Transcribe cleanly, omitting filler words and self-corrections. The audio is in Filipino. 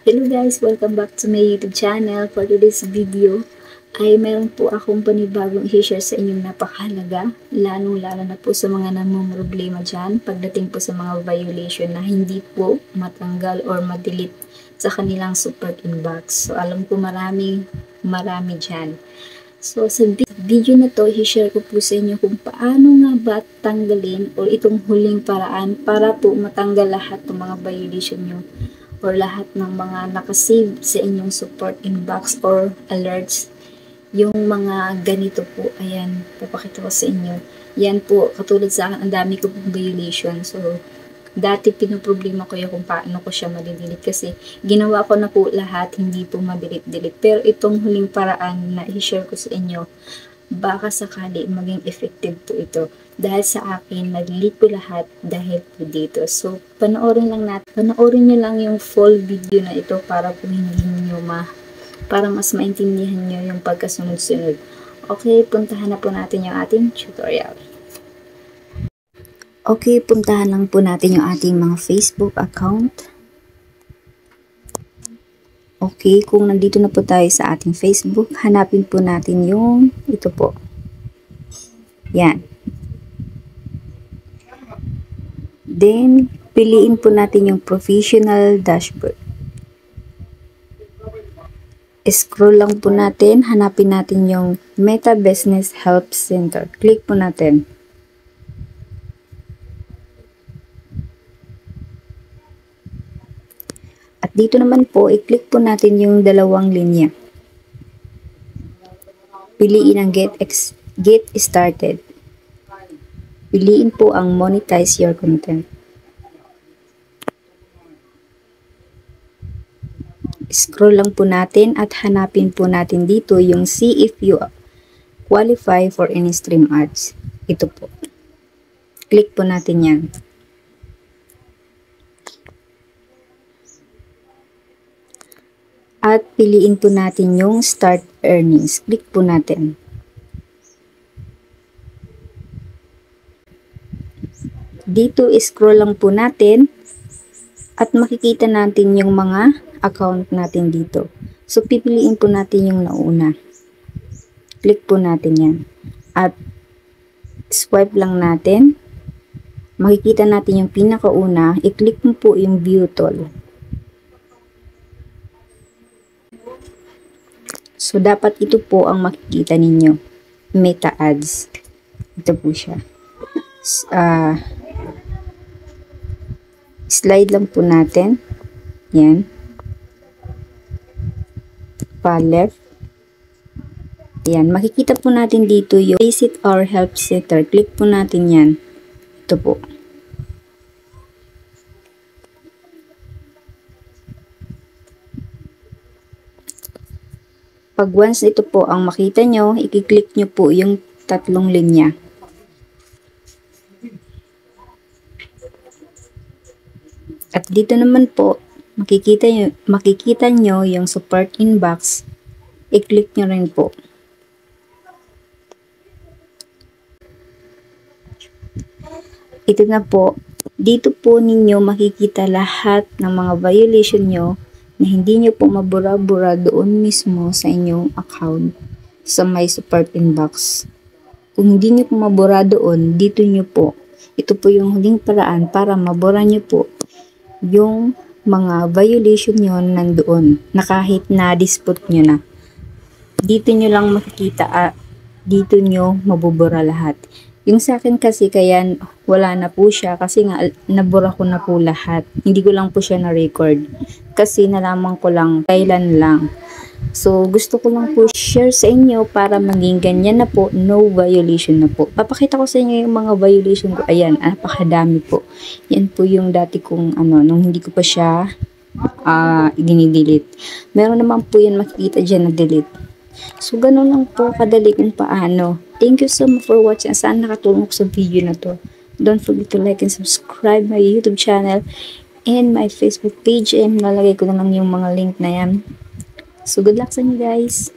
Hello guys! Welcome back to my YouTube channel. For today's video ay meron po akong panibagong i-share sa inyong napakahalaga, lalong-lalo na po sa mga namumroblema dyan pagdating po sa mga violation na hindi po matanggal or ma-delete sa kanilang support inbox. So alam ko marami dyan. So sa video na to, i-share ko po sa inyo kung paano nga ba tanggalin o itong huling paraan para po matanggal lahat ng mga violation nyo or lahat ng mga nakasave sa inyong support inbox or alerts. Yung mga ganito po, ayan, papakita ko sa inyo. Yan po, katulad sa akin, ang dami ko pong violation. So, dati pinoproblema ko yung kung paano ko siya madidelete kasi ginawa ko na po lahat, hindi po madelete-delete. Pero itong huling paraan na i-share ko sa inyo, baka sakali maging effective po ito. Dahil sa akin, nag-delete po lahat dahil po dito. So, panoorin nyo lang yung full video na ito para po para mas maintindihan nyo yung pagkasunod-sunod. Okay, puntahan na po natin yung ating tutorial. Okay, puntahan lang po natin yung ating mga Facebook account. Okay, kung nandito na po tayo sa ating Facebook, hanapin po natin yung ito po. Yan. Then, piliin po natin yung professional dashboard. Scroll lang po natin, hanapin natin yung Meta Business Help Center. Click po natin. At dito naman po, i-click po natin yung dalawang linya. Piliin ang Get Started. Piliin po ang Monetize Your Content. Scroll lang po natin at hanapin po natin dito yung See if you qualify for any stream ads. Ito po. Click po natin yan. At piliin po natin yung Start Earnings. Click po natin. Dito, scroll lang po natin at makikita natin yung mga account natin dito. So, pipiliin po natin yung nauna. Click po natin yan. At swipe lang natin. Makikita natin yung pinakauna. I-click mo po yung View Tool. So, dapat ito po ang makikita ninyo. Meta Ads. Ito po siya. Slide lang po natin. Yan. Pa-left. Yan. Makikita po natin dito yung Visit Our Help Center. Click po natin yan. Ito po. Pag once ito po ang makita nyo, i-click nyo po yung tatlong linya. At dito naman po, makikita nyo yung support inbox. I-click nyo rin po. Ito na po. Dito po ninyo makikita lahat ng mga violation nyo na hindi nyo po mabura-bura doon mismo sa inyong account sa my support inbox. Kung hindi nyo po mabura doon, dito nyo po. Ito po yung huling paraan para mabura nyo po yung mga violation nyo nandoon na kahit na-dispute nyo na. Dito nyo lang makikita, dito nyo mabubura lahat. Yung sa akin kasi kaya wala na po siya kasi nga nabura ko na po lahat. Hindi ko lang po siya na-record kasi nalaman ko lang kailan lang. So gusto ko lang po share sa inyo para maging ganyan na po, no violation na po. Papakita ko sa inyo yung mga violation ko. Ayan, napakadami po. Yan po yung dati kong nung hindi ko pa siya dinidelete. Meron naman po yan makikita dyan na delete. So, ganun lang po kadali kung paano. Thank you so much for watching. Saan nakatulong ko sa video na to. Don't forget to like and subscribe my YouTube channel and my Facebook page. And lalagay ko na lang yung mga link na yan. So, good luck sa inyo guys.